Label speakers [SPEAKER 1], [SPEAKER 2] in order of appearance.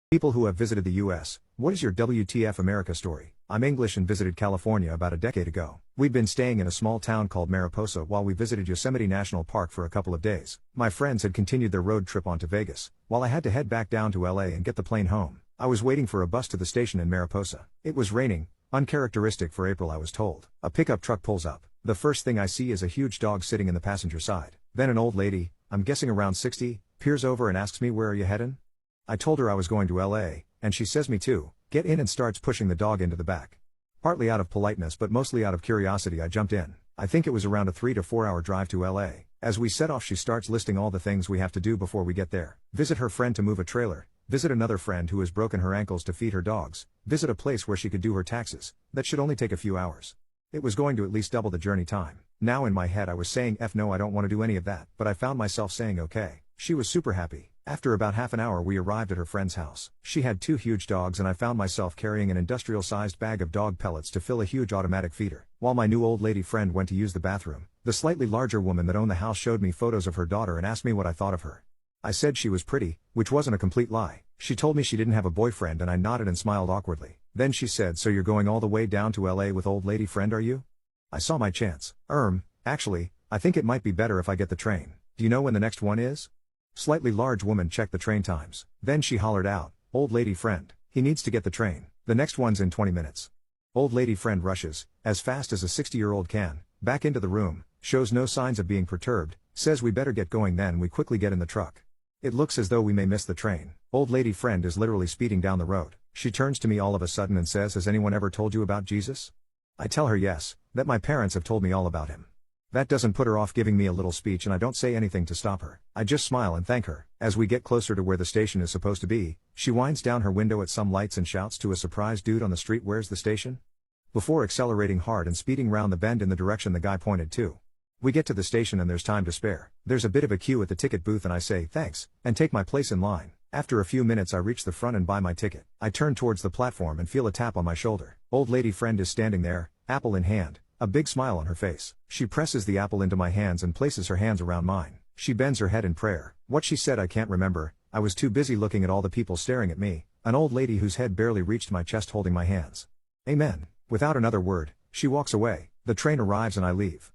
[SPEAKER 1] People who have visited the US, what is your WTF America story? I'm English and visited California about a decade ago. We'd been staying in a small town called Mariposa while we visited Yosemite National Park for a couple of days. My friends had continued their road trip on to Vegas, while I had to head back down to LA and get the plane home. I was waiting for a bus to the station in Mariposa. It was raining, uncharacteristic for April I was told. A pickup truck pulls up. The first thing I see is a huge dog sitting in the passenger side. Then an old lady, I'm guessing around 60, peers over and asks me, "Where are you headin'?" I told her I was going to LA, and she says me too. Get in, and starts pushing the dog into the back. Partly out of politeness but mostly out of curiosity I jumped in. I think it was around a 3 to 4 hour drive to LA. As we set off she starts listing all the things we have to do before we get there. Visit her friend to move a trailer, visit another friend who has broken her ankles to feed her dogs, visit a place where she could do her taxes. That should only take a few hours. It was going to at least double the journey time. Now in my head I was saying F no, I don't want to do any of that, but I found myself saying okay. She was super happy. After about half an hour we arrived at her friend's house. She had 2 huge dogs and I found myself carrying an industrial-sized bag of dog pellets to fill a huge automatic feeder. While my new old lady friend went to use the bathroom, the slightly larger woman that owned the house showed me photos of her daughter and asked me what I thought of her. I said she was pretty, which wasn't a complete lie. She told me she didn't have a boyfriend and I nodded and smiled awkwardly. Then she said, "So you're going all the way down to LA with old lady friend, are you?" I saw my chance. Actually, I think it might be better if I get the train. Do you know when the next one is?" Slightly large woman checked the train times. Then she hollered out, "Old lady friend, he needs to get the train. The next one's in 20 minutes. Old lady friend rushes, as fast as a 60-year-old can, back into the room, shows no signs of being perturbed, says we better get going. Then we quickly get in the truck. It looks as though we may miss the train. Old lady friend is literally speeding down the road. She turns to me all of a sudden and says, "Has anyone ever told you about Jesus?" I tell her yes, that my parents have told me all about him. That doesn't put her off giving me a little speech and I don't say anything to stop her. I just smile and thank her. As we get closer to where the station is supposed to be, she winds down her window at some lights and shouts to a surprised dude on the street, "Where's the station?" Before accelerating hard and speeding round the bend in the direction the guy pointed to. We get to the station and there's time to spare. There's a bit of a queue at the ticket booth and I say thanks, and take my place in line. After a few minutes I reach the front and buy my ticket. I turn towards the platform and feel a tap on my shoulder. Old lady friend is standing there, apple in hand. A big smile on her face. She presses the apple into my hands and places her hands around mine. She bends her head in prayer. What she said I can't remember, I was too busy looking at all the people staring at me, an old lady whose head barely reached my chest holding my hands. Amen. Without another word, she walks away. The train arrives and I leave.